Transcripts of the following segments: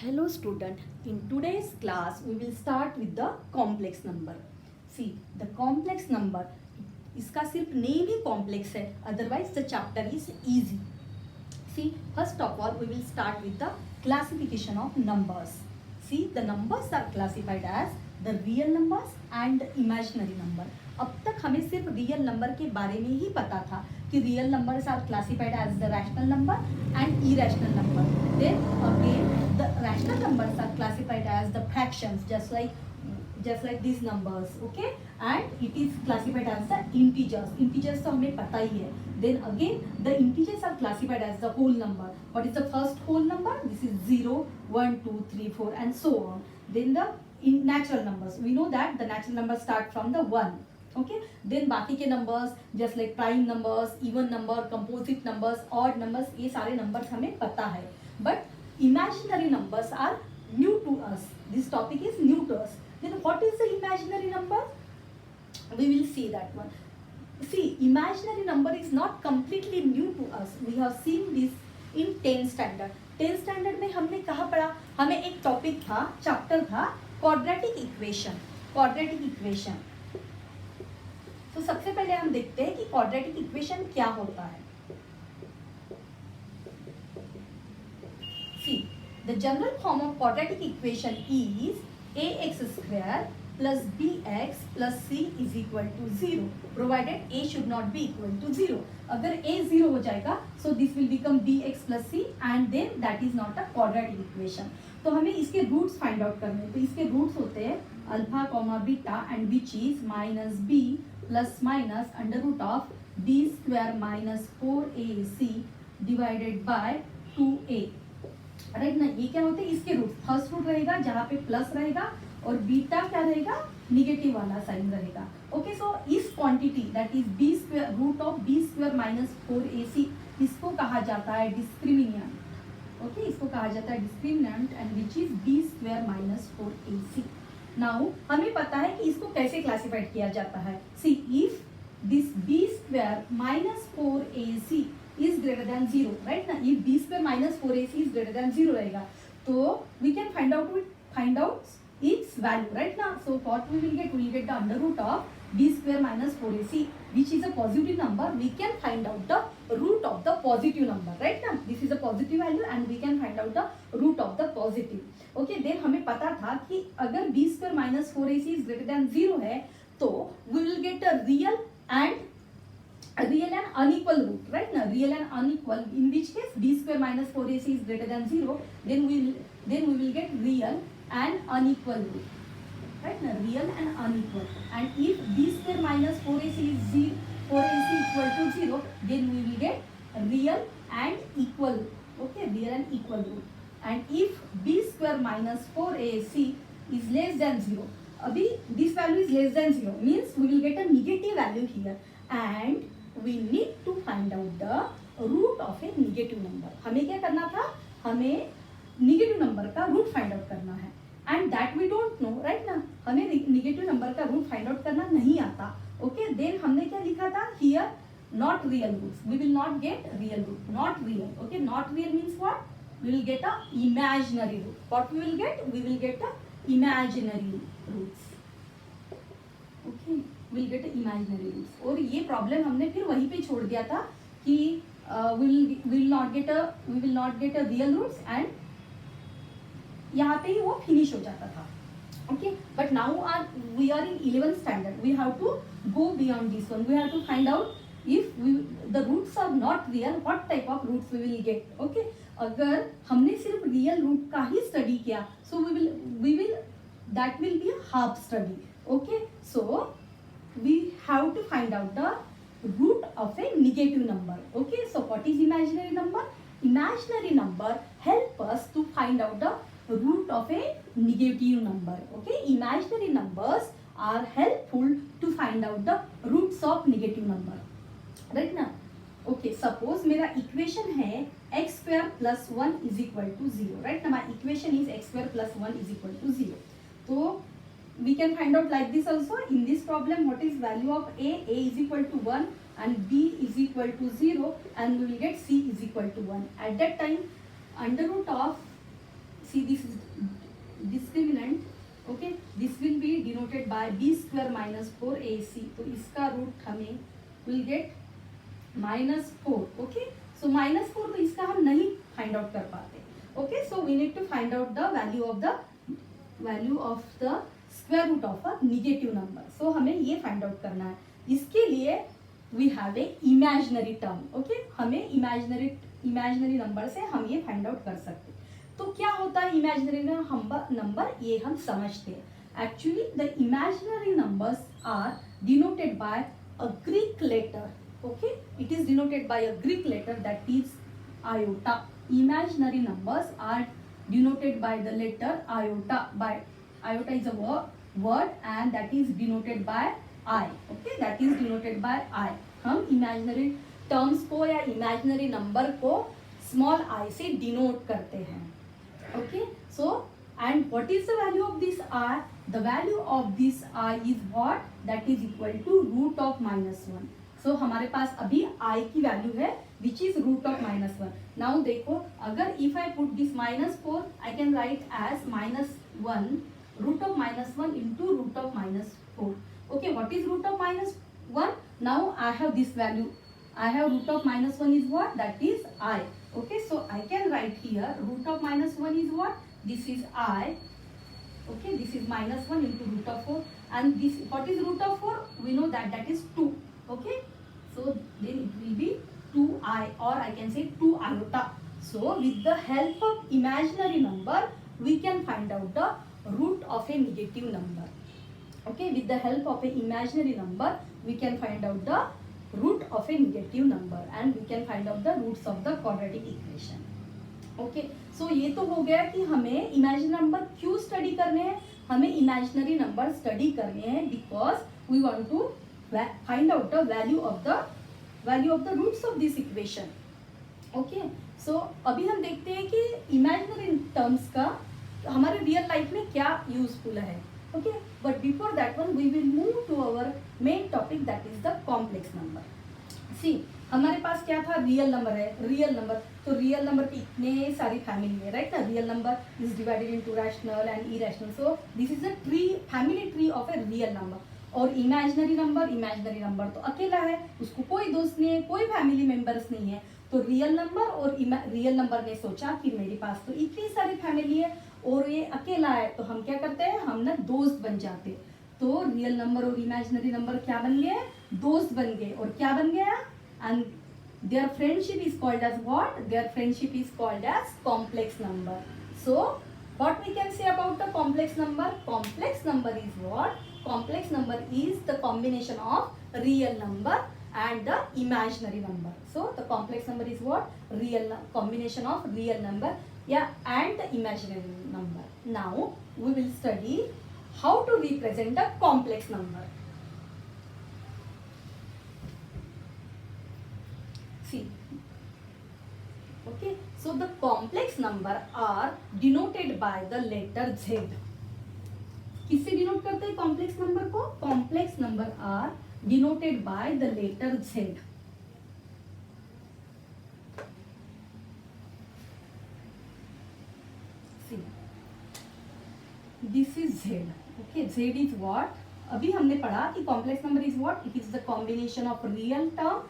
Hello student, in today's class we will start with the complex number. See, the complex number, इसका सिर्फ name ही complex है, otherwise the chapter is easy. See, first of all we will start with the classification of numbers. See, the numbers are classified as the real numbers and imaginary number. अब तक हमें सिर्फ real number के बारे में ही पता था कि real numbers are classified as the rational number and irrational number. Then again the rational numbers are classified as the fractions, just like these numbers, okay, and it is classified as the integers तो हमें पता ही है. Then again the integers are classified as the whole number. What is the first whole number? This is 0, 1, 2, 3, 4 and so on. Then the in natural numbers, we know that the natural numbers start from the 1, okay. Then बाकी के numbers just like prime numbers, even number, composite numbers, odd numbers, ये सारे numbers हमें पता है. But imaginary numbers are new to us. This topic is new to us. Then what is the imaginary number? We will see that one. See, imaginary number is not completely new to us. We have seen this in 10th standard. 10th standard में हमने कहाँ पढ़ा? हमें एक topic था, chapter था quadratic equation. तो सबसे पहले हम देखते हैं कि क्वाड्रेटिक इक्वेशन क्या होता है. See, the general form of quadratic equation is ax square plus bx plus c is equal to 0 provided a should not be equal to 0. अगर a 0 हो जाएगा so this will become bx plus c and then that is not a quadratic equation. तो हमें इसके roots find out करने हैं. तो इसके रूट्स होते हैं alpha comma beta and which is minus b plus minus under root of b square minus 4ac divided by 2a. Right ना, ये क्या होते हैं इसके रूट. फर्स्ट रूट रहेगा जहाँ पे प्लस रहेगा और बीटा क्या रहेगा, निगेटिव वाला साइन रहेगा. ओके, सो इस quantity that is b square root of b square minus 4ac, इसको कहा जाता है डिस्क्रिमिनेंट. ओके, इसको कहा जाता है discriminant and which is b square minus 4ac. Now हमें पता है कि इसको कैसे क्लासिफाइड किया जाता है. See, if this b square minus 4ac is greater than 0, right ना. if b square minus 4ac is greater than 0 रहेगा तो we can find out its value, right ना. so what we will get the under root of b square minus 4ac which is a positive number. We can find out the root of the positive number, right ना. this is a positive value and we can find out the root of the positive. okay, then हमें पता था कि अगर b square minus 4ac is greater than 0 है तो we will get a real and unequal root, right now. real and unequal, in which case b square minus 4ac is greater than 0, then we will get real and unequal root, right now. real and unequal, and if b square minus 4ac is 4ac equal to 0, then we will get real and equal, okay, real and equal root. and if b square minus 4ac is less than 0, abhi this value is less than 0 means we will get a negative value here and we need to find out the root of a negative number. हमें क्या करना था, हमें negative number का root find out करना है and that we don't know, right ना. हमें negative number का root find out करना नहीं आता. okay, then हमने क्या लिखा था here, not real roots. we will not get real root, not real. okay, not real means what, we will get a imaginary root. what we will get a imaginary roots. okay, will get imaginary roots. और ये problem हमने फिर वहीं पे छोड़ दिया था कि we will not get a real roots and यहाँ पे ही वो फिनिश हो जाता था. Okay, but now we are in 11th standard. We have to go beyond this one. We have to find out if the roots are not real what type of roots we will get. Okay, अगर हमने सिर्फ real root का ही study किया so we will that will be a half study. Okay, so we have to find out the root of a negative number. okay, so what is imaginary number? Imaginary number help us to find out the root of a negative number. okay, imaginary numbers are helpful to find out the roots of negative number, right ना. okay, suppose मेरा equation है x square plus 1 is equal to 0, right ना. my equation is x square plus 1 is equal to 0. तो we can find out like this also. in this problem what is value of a is equal to 1 and b is equal to 0 and we will get c is equal to 1. at that time under root of see this is discriminant, okay, this will be denoted by b square minus 4ac, तो इसका root हमें will get -4, okay, so -4 तो इसका हम नहीं find out कर पाते, okay, so we need to find out the value of the square root of a negative number, so हमें ये फाइंड आउट करना है। इसके लिए we have a imaginary term, okay, हमें imaginary नंबर से हम ये फाइंड आउट कर सकते हैं। तो क्या होता है इमेजिनरी नंबर, ये हम समझते हैं। Actually the imaginary numbers are denoted by a Greek letter, okay, it is denoted by a Greek letter that is iota. Imaginary numbers are denoted by the letter iota, by iota is a word and that is denoted by i, okay, that is denoted by i. हम imaginary terms को या imaginary number को small i से denote करते हैं, okay, so and what is the value of this r? The value of this r is what? That is equal to root of -1. so हमारे पास अभी i की value है which is root of -1. now देखो, अगर if I put this -4 I can write as -1 root of -1 into root of -4. okay, what is root of -1? now I have this value, I have root of -1 is what? That is I. Okay, so I can write here root of -1 is what? This is I. Okay, this is -1 into root of 4, and this, what is root of 4? We know that that is 2. Okay, so then it will be 2i, or I can say 2 iota. So with the help of imaginary number we can find out the root of a negative number. Okay, with the help of a imaginary number we can find out the root of a negative number and we can find out the roots of the quadratic equation. Okay, so ये तो हो गया कि हमें imaginary number क्यों study करने हैं। हमें इमेजिनरी नंबर स्टडी करने हैं because we want to find out the value of the roots of this equation. Okay, so अभी हम देखते हैं कि इमेजिनरी टर्म्स का हमारे रियल लाइफ में क्या यूजफुल है। Okay, but before that one we will move to our main topic that is the complex number. See, हमारे पास क्या था, रियल नंबर है। रियल नंबर, तो रियल नंबर की इतने सारी फैमिली है, राइट ना। Real number is divided into rational and irrational, so this is a tree, family tree of a real number. और इमेजिनरी नंबर तो अकेला है, उसको कोई दोस्त नहीं है, कोई फैमिली मेंबर्स नहीं है। तो रियल नंबर और रियल नंबर ने सोचा कि मेरे पास तो इतनी सारी फैमिली है और ये अकेला है, तो हम क्या करते हैं, हम ना दोस्त बन जाते। तो रियल नंबर और इमेजिनरी नंबर क्या बन गए, दोस्त बन गए। और क्या बन गया, and their friendship is called as what? Their friendship is called as complex number. So what we can say about the complex number? Complex number is what? Complex number is the combination of real number and the imaginary number. So the complex number is what? Combination of real number, yeah, and the imaginary number. Now we will study how to represent a complex number. See, okay, so the complex number are denoted by the letter Z. किससे denote करते हैं complex number को? Complex number are denoted by the letter Z. See, this is Z. Okay, Z is what? अभी हमने पढ़ा कि complex number is what? It is the combination of real term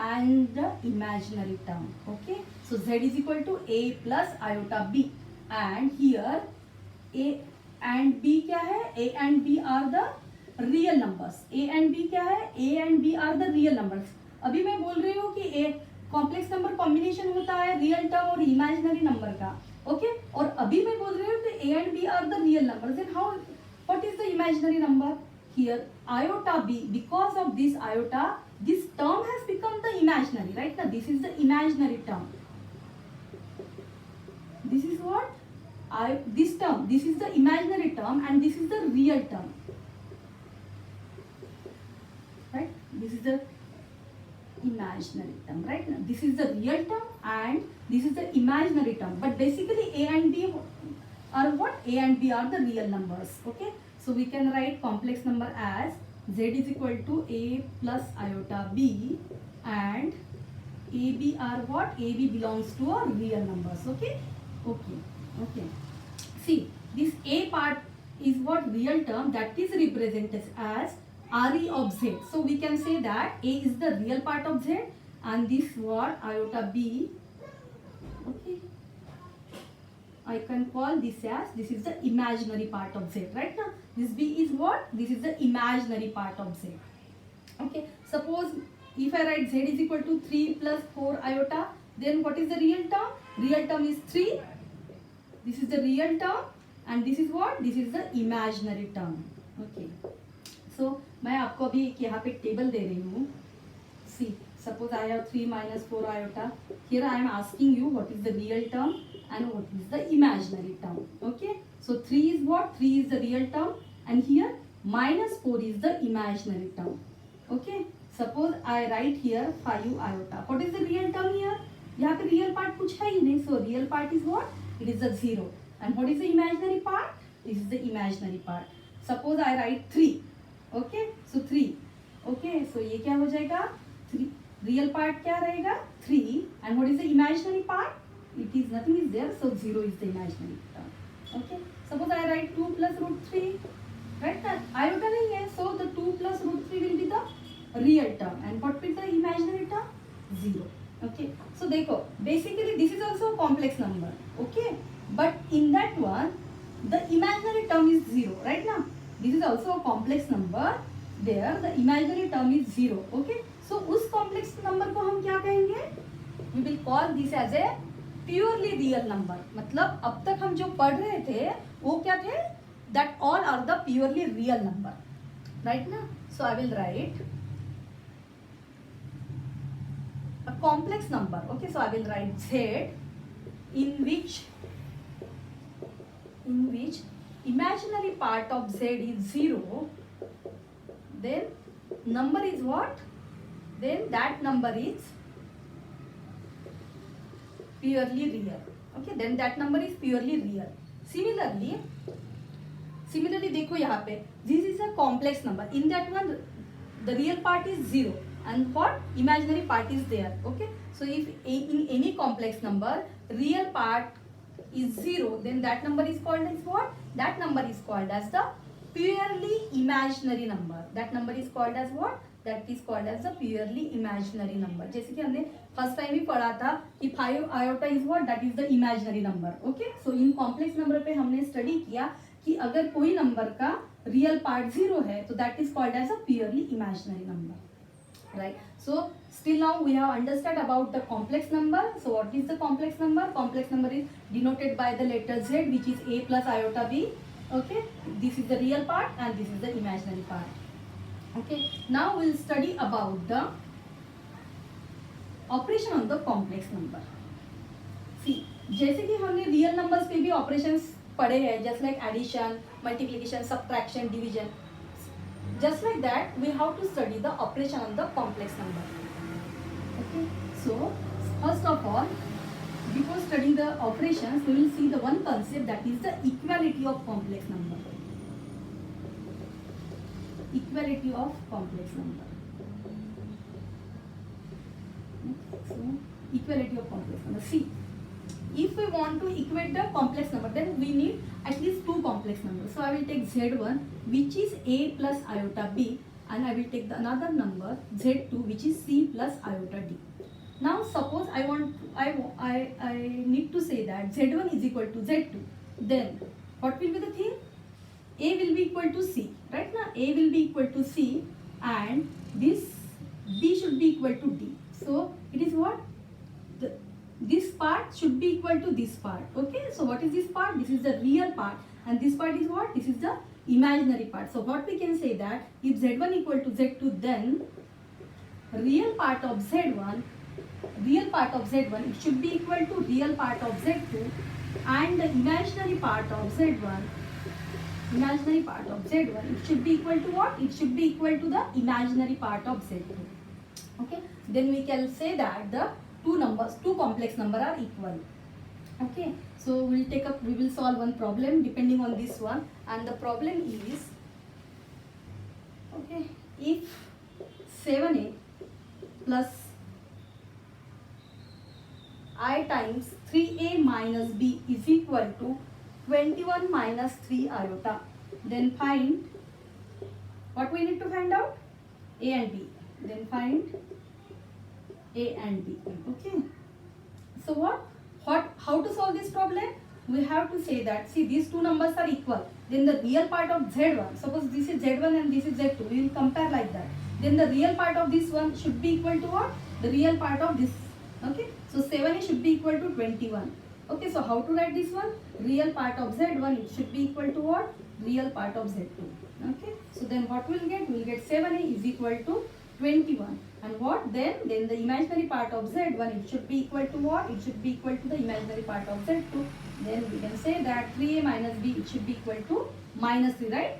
and the imaginary term. Okay, so Z is equal to a plus iota b, and here a and b क्या है, a and b are the real numbers. a and b क्या है, a and b are the real numbers. अभी मैं बोल रही हूँ कि a कॉम्प्लेक्स नंबर कॉम्बिनेशन होता है रियल टर्म और इमेजिनरी नंबर का। ओके, और अभी मैं बोल रही हूँ कि a and b are the real numbers. Then how, what is the imaginary number? Here iota b, because of this iota this term has become the imaginary, right now this is the imaginary term. This is what? This term, this is the imaginary term and this is the real term, right? This is the imaginary term, right now this is the real term and this is the imaginary term, but basically a and b are what? A and b are the real numbers. Okay, so we can write complex number as Z is equal to a plus iota b, and ab are what? Ab belongs to a real numbers. Okay, okay, okay. See, this A part is what real term that is represented as RE of Z. So we can say that A is the real part of Z and this what iota B. Okay. I can call this as, this is the imaginary part of Z, right now. This B is what? This is the imaginary part of Z. Okay. Suppose if I write Z is equal to 3 plus 4 iota, then what is the real term? Real term is 3. This is the real term and this is what? This is the imaginary term. Okay. So मैं आपको अभी एक यहाँ पे table दे रही हूँ. See, suppose I have 3 minus 4 iota. Here I am asking you what is the real term and what is the imaginary term. Okay. So 3 is what? 3 is the real term and here minus 4 is the imaginary term. Okay. Suppose I write here 5 iota. What is the real term here? यहाँ पे real part कुछ है ही नहीं. So real part is what? It is a 0. And what is the imaginary part? This is the imaginary part. Suppose I write 3. Okay. So 3. Okay. So ये क्या हो जाएगा? 3. Real part क्या रहेगा? 3. And what is the imaginary part? It is nothing is there. So 0 is the imaginary term. Okay. Suppose I write 2 plus root 3. Right? That iota नहीं है. So the 2 plus root 3 will be the real term. And what will the imaginary term? 0. Okay. So देखो, basically this is also a complex number. Okay. But in that one, the imaginary term is 0. Right now, this is also a complex number. There, the imaginary term is 0. Okay. So उस complex number को हम क्या कहेंगे? We will call this as a purely real number. मतलब अब तक हम जो पढ़ रहे थे वो क्या थे? That all are the purely real number. Right now. So I will write a complex number. Okay, so I will write Z in which imaginary part of Z is 0, then number is what? Then that number is purely real. Okay, then that number is purely real. Similarly देखो यहाँ पे, this is a complex number. In that one, the real part is 0 and what? Imaginary part is there. Okay, so if in any complex number, real part is 0, then that number is called as what? That number is called as the purely imaginary number. That number is called as what? That is called as the purely imaginary number. जैसे कि हमने first time ही पढ़ा था कि 5 iota is what? That is the imaginary number. Okay, so in complex number पे हमने study किया कि अगर कोई number का real part 0 है तो that is called as a purely imaginary number. Right. So still now we have understood about the complex number. So what is the complex number? Complex number is denoted by the letter Z, which is A plus iota B. Okay. This is the real part and this is the imaginary part. Okay. Now we'll study about the operation on the complex number. See, जैसे कि हमने real numbers पे भी operations पढ़े हैं, just like addition, multiplication, subtraction, division. Just like that, we have to study the operation on the complex number. Okay. So first of all, before studying the operations, we will see the one concept, that is the equality of complex number. Equality of complex number. Okay. So equality of complex number. See, if we want to equate the complex number, then we need at least 2 complex numbers. So I will take Z1, which is A plus iota B, and I will take the another number Z2, which is C plus iota D. Now suppose I need to say that Z1 is equal to Z2. Then what will be the thing? A will be equal to C. Right now A will be equal to C and this B should be equal to D. So it is what? This part should be equal to this part. Okay, so what is this part? This is the real part and this part is what? This is the imaginary part. So what we can say that if Z1 equal to Z2, then real part of Z1, it should be equal to real part of Z2 and the imaginary part of Z1, it should be equal to what? It should be equal to the imaginary part of Z2. Okay, then we can say that the two complex number are equal. Okay, so we will solve one problem depending on this one, and the problem is, okay, if 7a plus I times 3a minus b is equal to 21 minus 3 iota. Then find, what we need to find out? A and B. Then find A and B. Okay. So how to solve this problem? We have to say that, see, these two numbers are equal. Then the real part of Z1, suppose this is Z1 and this is Z2, we will compare like that. Then the real part of this one should be equal to what? The real part of this. Okay. So 7A should be equal to 21. Okay. So how to write this one? Real part of Z1, it should be equal to what? Real part of Z2. Okay. So then what we will get? We will get 7A is equal to 21. And what then? Then the imaginary part of Z1, it should be equal to what? It should be equal to the imaginary part of Z2. Then we can say that 3A minus B, it should be equal to minus 3, right?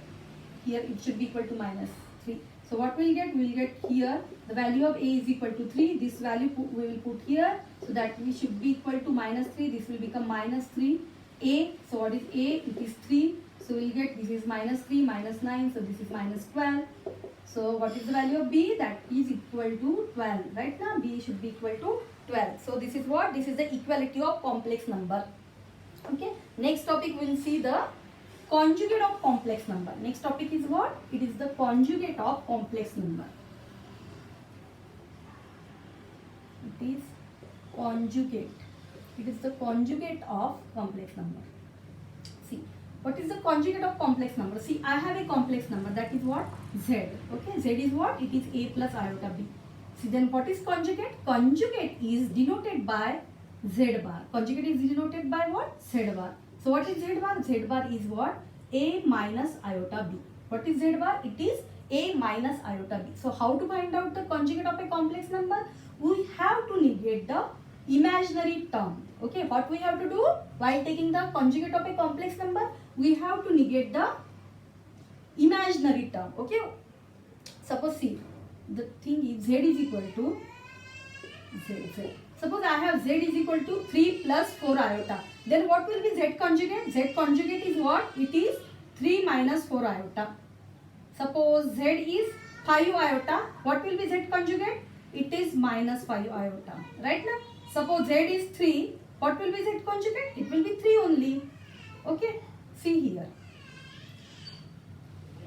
Here it should be equal to minus 3. So what we will get? We will get here the value of A is equal to 3. This value we will put here. So that we should be equal to minus 3. This will become minus 3. A, so what is A? It is 3. So we will get, this is minus 3, minus 9. So this is minus 12. So what is the value of B? That is equal to 12. Right now B should be equal to 12. So this is what? This is the equality of complex number. Okay. Next topic we will see the conjugate of complex number. Next topic is what? It is the conjugate of complex number. It is conjugate. It is the conjugate of complex number. See, what is the conjugate of complex number? See, I have a complex number, that is what? Z. Okay, Z is what? It is A plus iota B. See, then what is conjugate? Conjugate is denoted by Z bar. Conjugate is denoted by what? Z bar. So what is Z bar? Z bar is what? A minus iota B. What is Z bar? It is A minus iota B. So how to find out the conjugate of a complex number? We have to negate the imaginary term. Okay, what we have to do while taking the conjugate of a complex number? We have to negate the imaginary term. Okay, suppose see, the thing is Z is equal to Z. Suppose I have Z is equal to 3 plus 4 iota. Then what will be Z conjugate? Z conjugate is what? It is 3 minus 4 iota. Suppose Z is 5 iota. What will be Z conjugate? It is minus 5 iota. Right now? Suppose Z is 3. What will be Z conjugate? It will be 3 only. Okay? See here.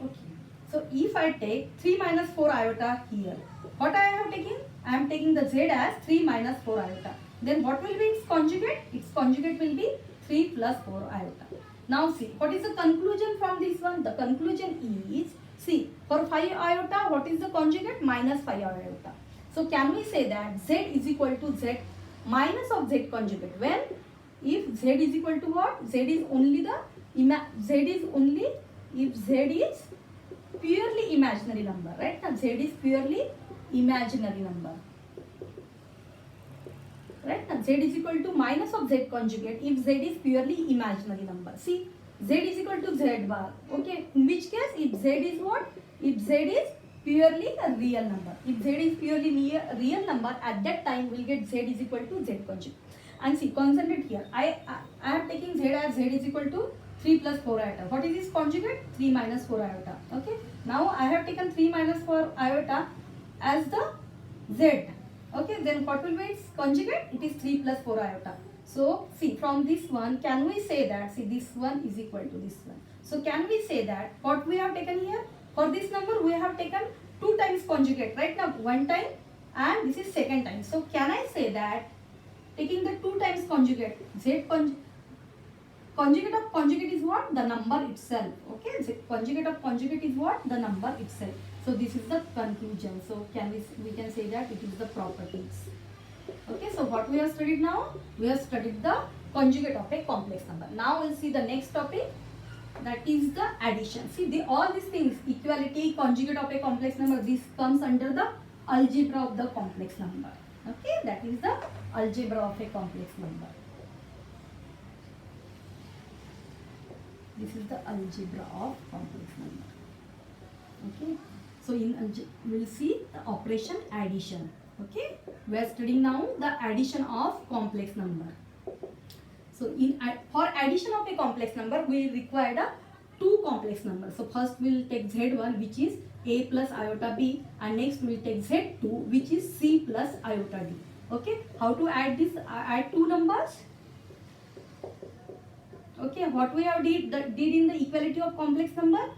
Okay. So if I take 3 minus 4 iota here, what I have taken? I am taking the Z as 3 minus 4 iota. Then what will be its conjugate? Its conjugate will be 3 plus 4 iota. Now see, what is the conclusion from this one? The conclusion is, see, for 5 iota, what is the conjugate? Minus 5 iota. So can we say that Z is equal to Z minus of Z conjugate? When? If Z is equal to what? Z is only the, if Z is purely imaginary number, right? Now Z is purely imaginary number. Right? Now Z is equal to minus of Z conjugate if Z is purely imaginary number. See, Z is equal to Z bar. Okay, in which case if Z is what? If Z is purely a real number. If Z is purely a real number, at that time we'll get Z is equal to Z conjugate. And see, concentrate here. I am taking Z as Z is equal to 3 plus 4 iota. What is this conjugate? 3 minus 4 iota. Okay. Now I have taken 3 minus 4 iota as the Z. Okay. Then what will be its conjugate? It is 3 plus 4 iota. So see, from this one, can we say that, see, this one is equal to this one. So can we say that what we have taken here? For this number we have taken 2 times conjugate. Right now 1 time and this is second time. So can I say that taking the 2 times conjugate, Z conjugate of conjugate is what? The number itself. Okay, Z conjugate of conjugate is what? The number itself. So this is the conclusion. So we can say that it is the properties. Okay, so what we have studied now? We have studied the conjugate of a complex number. Now we'll see the next topic, that is the addition. See, all these things, equality, conjugate of a complex number, this comes under the algebra of the complex number. Okay, that is the algebra of a complex number. This is the algebra of complex number. Okay, so we'll see the operation addition. Okay, we are studying now the addition of complex number. So for addition of a complex number, we require the 2 complex numbers. So first we will take Z1, which is A plus iota B, and next we will take Z2, which is C plus iota D. Okay, how to add this? Add 2 numbers. Okay, what we have did in the equality of complex number?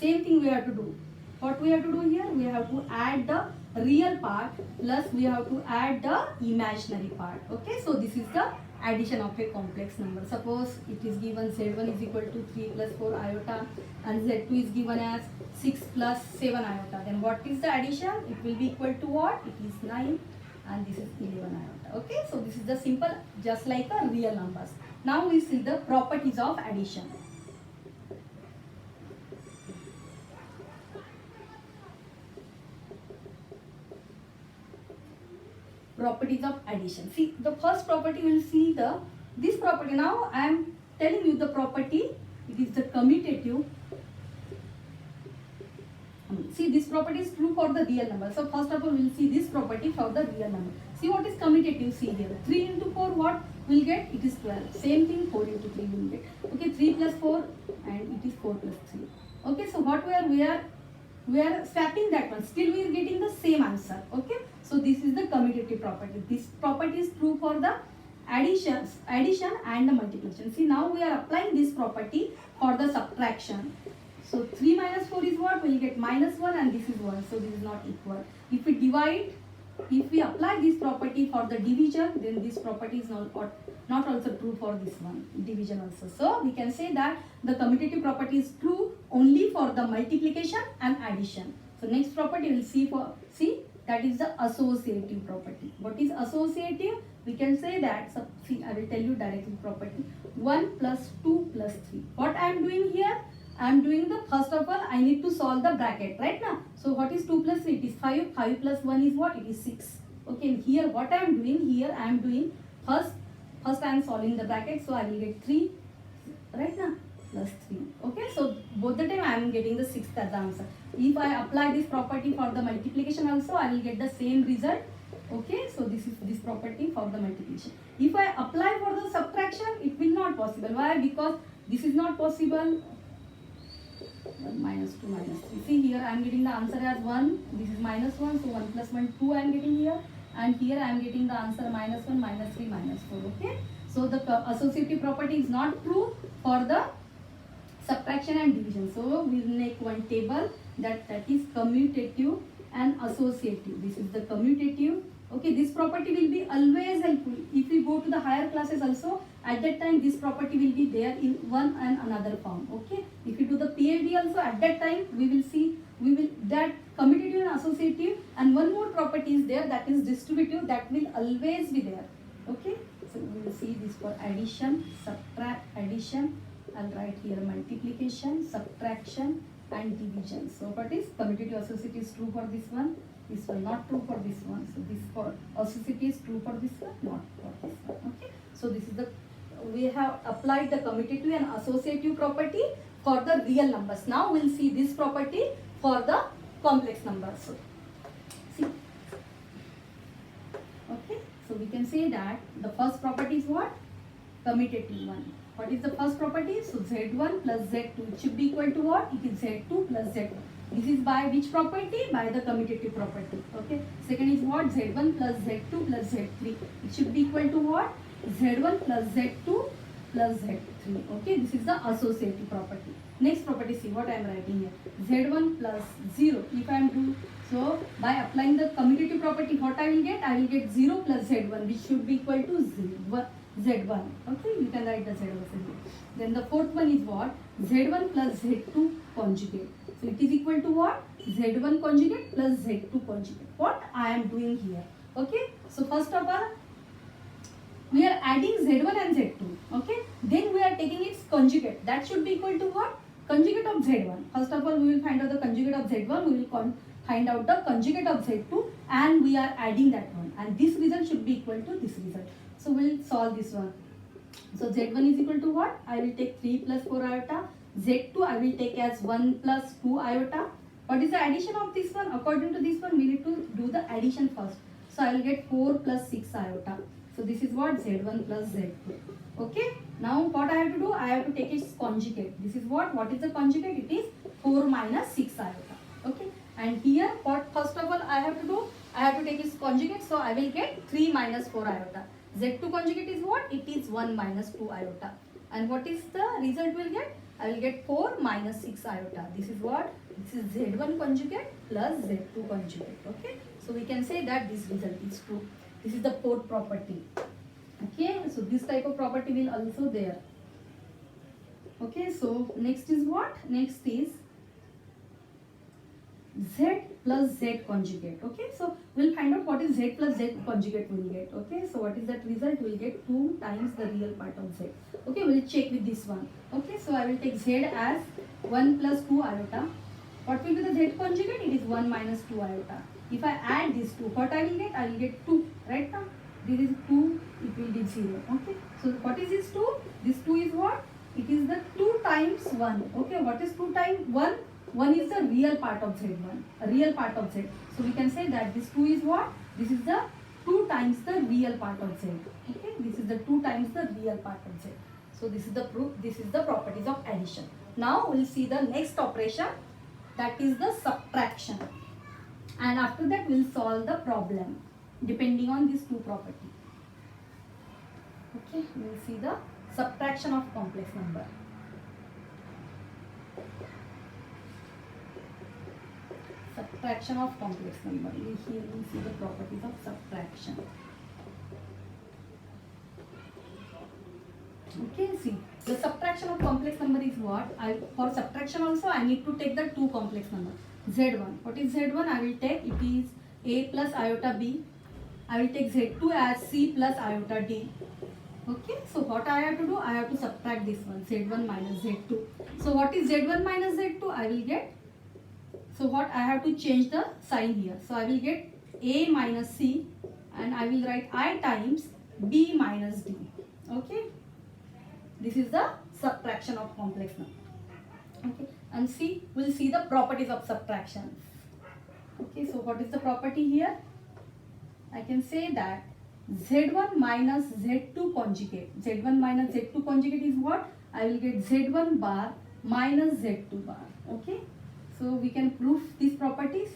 Same thing we have to do. What we have to do here? We have to add the real part plus we have to add the imaginary part. Okay, so this is the addition of a complex number. Suppose it is given z1 is equal to 3 plus 4 iota and z2 is given as 6 plus 7 iota. Then what is the addition? It will be equal to what? It is 9 and this is 11 iota. Okay, so this is the simple, just like a real numbers. Now we see the properties of addition. Properties of addition. See, the first property will see this property. Now I am telling you the property. It is the commutative. See, this property is true for the real number. So first of all, we will see this property for the real number. See what is commutative. See here, 3 into 4 what will get? It is 12. Same thing, 4 into 3 will get. Okay, 3 plus 4 and it is 4 plus 3. Okay, so what we are swapping that one. Still we are getting the same answer. Okay, so this is the commutative property. This property is true for the addition and the multiplication. See, now we are applying this property for the subtraction. So 3 minus 4 is what? We will get minus 1 and this is 1. So this is not equal. If we divide, if we apply this property for the division, then this property is not also true for this one, division also. So we can say that the commutative property is true only for the multiplication and addition. So next property we will see that is the associative property. What is associative? We can say that, so see, I will tell you directly property. 1 plus 2 plus 3. What I am doing here? I am doing the, first of all, I need to solve the bracket, right now. So what is 2 plus 3? It is 5. 5 plus 1 is what? It is 6. Okay, here what I am doing here, I am doing first I am solving the bracket. So I will get 3, right now, plus 3. Okay, so both the time I am getting the 6th as the answer. If I apply this property for the multiplication also, I will get the same result. Okay, so this is this property for the multiplication. If I apply for the subtraction, it will not possible. Why? Because this is not possible. 1 minus 2 minus 3. See here I am getting the answer as 1. This is minus 1. So 1 plus 1 2 I am getting here. And here I am getting the answer minus 1 minus 3 minus 4. Okay. So the associative property is not true for the subtraction and division. So we will make one table that is commutative and associative. This is the commutative. Okay, this property will be always helpful. If we go to the higher classes also, at that time this property will be there in one and another form. Okay, if you do the PhD also, at that time we will that commutative and associative, and one more property is there, that is distributive, that will always be there. Okay, so we will see this for addition, addition. I'll write here multiplication, subtraction and division. So what is commutative associative is true for this one not true for this one. So this for associative is true for this one, not for this one. Okay, so this is the, we have applied the commutative and associative property for the real numbers. Now we'll see this property for the complex numbers. So, see, okay, so we can say that the first property is what? Commutative one. What is the first property? So z1 plus z2, it should be equal to what? It is z2 plus z1. This is by which property? By the commutative property. Okay. Second is what? z1 plus z2 plus z3. It should be equal to what? z1 plus z2 plus z3. Okay. This is the associative property. Next property, see what I am writing here. z1 plus 0. If I am to, so by applying the commutative property, what I will get? I will get 0 plus z1, which should be equal to 0. Z1. Okay, you can write the Z1 here. Then the fourth one is what? Z1 plus Z2 conjugate. So it is equal to what? Z1 conjugate plus Z2 conjugate. What I am doing here? Okay, so first of all, we are adding Z1 and Z2. Okay, then we are taking its conjugate. That should be equal to what? Conjugate of Z1. First of all, we will find out the conjugate of Z1. We will find out the conjugate of Z2, and we are adding that one. And this result should be equal to this result. So we'll solve this one. So Z1 is equal to what? I will take 3 plus 4 iota. Z2 I will take as 1 plus 2 iota. What is the addition of this one? According to this one, we need to do the addition first. So I will get 4 plus 6 iota. So this is what? Z1 plus Z2. Okay. Now what I have to do? I have to take its conjugate. This is what? What is the conjugate? It is 4 minus 6 iota. Okay. And here what first of all I have to do? I have to take its conjugate. So I will get 3 minus 4 iota. Z2 conjugate is what? It is 1 minus 2 iota. And what is the result we'll get? I will get 4 minus 6 iota. This is what? This is Z1 conjugate plus Z2 conjugate. Okay. So we can say that this result is true. This is the fourth property. Okay. So this type of property will also there. Okay. So next is what? Next is Z plus Z conjugate. Okay, so we'll find out what is Z plus Z conjugate we'll get. Okay, so what is that result? We'll get 2 times the real part of Z. Okay, we'll check with this one. Okay, so I will take Z as 1 plus 2 iota. What will be the Z conjugate? It is 1 minus 2 iota. If I add these two, what I will get? I will get 2. Right now, this is 2, it will be 0. Okay, so what is this 2? This 2 is what? It is the 2 times 1. Okay, what is 2 times 1? 1 is the real part of Z1, a real part of Z. So we can say that this 2 is what? This is the 2 times the real part of Z. Okay, this is the 2 times the real part of Z. So this is the proof, this is the properties of addition. Now we'll see the next operation, that is the subtraction. And after that we'll solve the problem depending on these two properties. Okay, we'll see the subtraction of complex number. Subtraction of complex number. Here we see the properties of subtraction. Okay, see the subtraction of complex number is what? For subtraction also I need to take the two complex number. Z1. What is Z1? I will take, it is A plus iota B. I will take Z2 as C plus iota D. Okay, so what I have to do? I have to subtract this one, Z1 minus Z2. So what is Z1 minus Z2? I will get, so what I have to change the sign here. So I will get A minus C and I will write I times B minus D. Okay, this is the subtraction of complex number. Okay, and see, we'll see the properties of subtraction. Okay, so what is the property here? I can say that Z1 minus Z2 conjugate. Z1 minus Z2 conjugate is what? I will get Z1 bar minus Z2 bar. Okay, so we can prove these properties.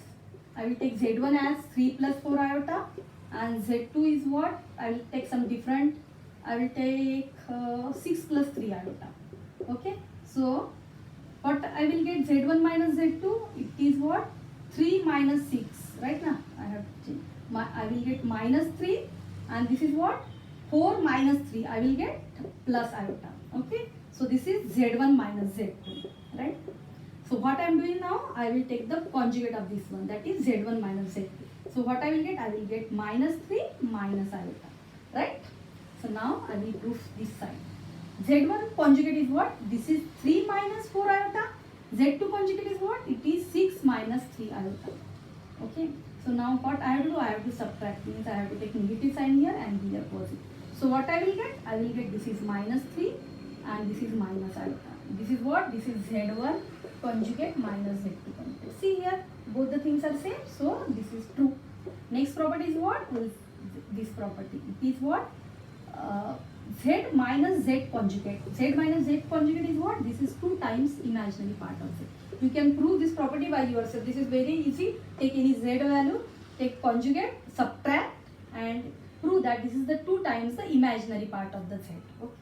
I will take Z1 as 3 plus 4 iota and Z2 is what? I will take some different. I will take 6 plus 3 iota. Okay, so what I will get? Z1 minus Z2, it is what? 3 minus 6. Right now I have to change. I will get minus 3 and this is what? 4 minus 3. I will get plus iota. Okay, so this is Z1 minus Z2. Right. So what I am doing now? I will take the conjugate of this one, that is Z1 minus Z2. So what I will get? I will get minus 3 minus iota. Right. So now I will prove this side. Z1 conjugate is what? This is 3 minus 4 iota. Z2 conjugate is what? It is 6 minus 3 iota. Okay. So now what I have to do? I have to subtract, means I have to take negative sign here and here positive. So what I will get? I will get, this is minus 3 and this is minus iota. This is what? This is Z1 conjugate minus Z2 conjugate. See here, both the things are same. So this is true. Next property is what? Well, this property. It is what? Z minus Z conjugate. Z minus Z conjugate is what? This is 2 times imaginary part of Z. You can prove this property by yourself. This is very easy. Take any Z value, take conjugate, subtract and prove that this is the 2 times the imaginary part of the Z. Okay.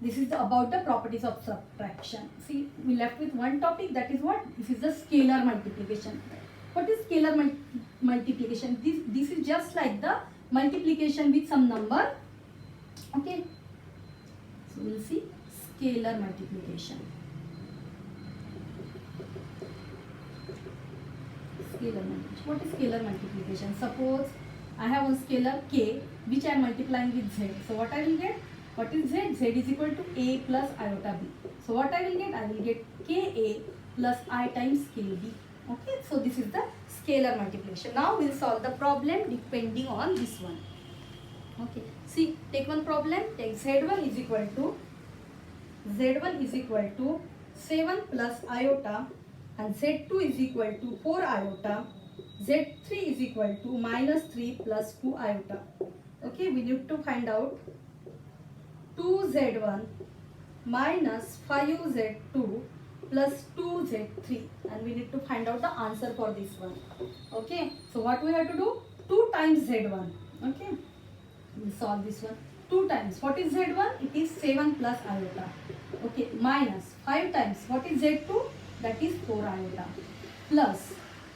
This is about the properties of subtraction. See, we left with one topic, that is what? This is the scalar multiplication. What is scalar multiplication? This is just like the multiplication with some number. Okay. So we'll see scalar multiplication. Scalar multiplication. What is scalar multiplication? Suppose I have a scalar k which I am multiplying with z. So what I will get? What is z? Z is equal to a plus iota b. So what I will get? I will get ka plus I times kb. Okay. So this is the scalar multiplication. Now we'll solve the problem depending on this one. Okay. See, take one problem. Take z1 is equal to 7 plus iota and z2 is equal to 4 iota. Z3 is equal to minus 3 plus 2 iota. Okay, we need to find out 2z1 minus 5z2 plus 2z3 and we need to find out the answer for this one. Okay, so what we have to do? 2 times z1. Okay, we'll solve this one. 2 times, what is Z1? It is 7 plus iota. Okay, minus 5 times, what is Z2? That is 4 iota. Plus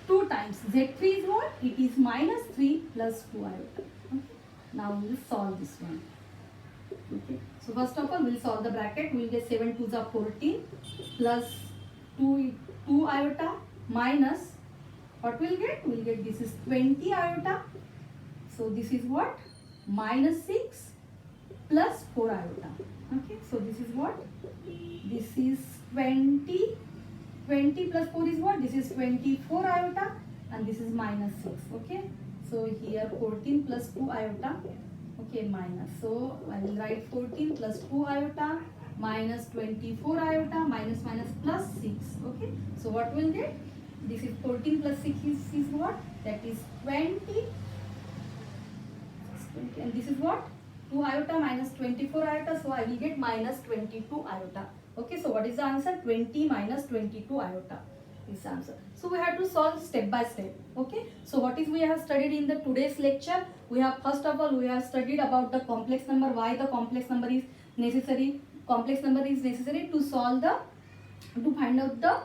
2 times, Z3 is what? It is minus 3 plus 2 iota. Okay. Now we will solve this one. Okay. So first of all, we will solve the bracket. We will get 7 2s are 14 plus 2 iota minus, what we will get? We will get this is 20 iota. So this is what? Minus 6 plus 4 iota. Okay, so this is what? This is 20. 20 plus 4 is what? This is 24 iota, and this is minus 6. Okay, so here 14 plus 2 iota. Okay, minus. So I will write 14 plus 2 iota minus 24 iota minus minus plus 6. Okay, so what will get? This is 14 plus 6 is what? That is 20. And this is what? 2 iota minus 24 iota. So I will get minus 22 iota. Okay, so what is the answer? 20 minus 22 iota is the answer. So we have to solve step by step. Okay, so what is we have studied in the today's lecture? We have, first of all, we have studied about the complex number, why the complex number is necessary. Complex number is necessary to solve the, to find out the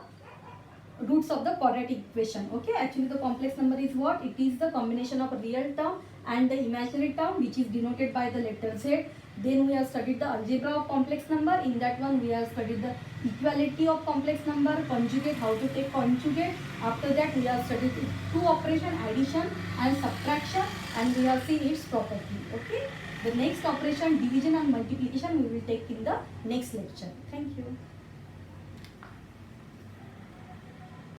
roots of the quadratic equation. Okay, actually the complex number is what? It is the combination of a real term and the imaginary term, which is denoted by the letter Z. Then we have studied the algebra of complex number. In that one we have studied the equality of complex number, conjugate, how to take conjugate. After that we have studied two operation, addition and subtraction, and we have seen its property. Okay, the next operation, division and multiplication, we will take in the next lecture. Thank you.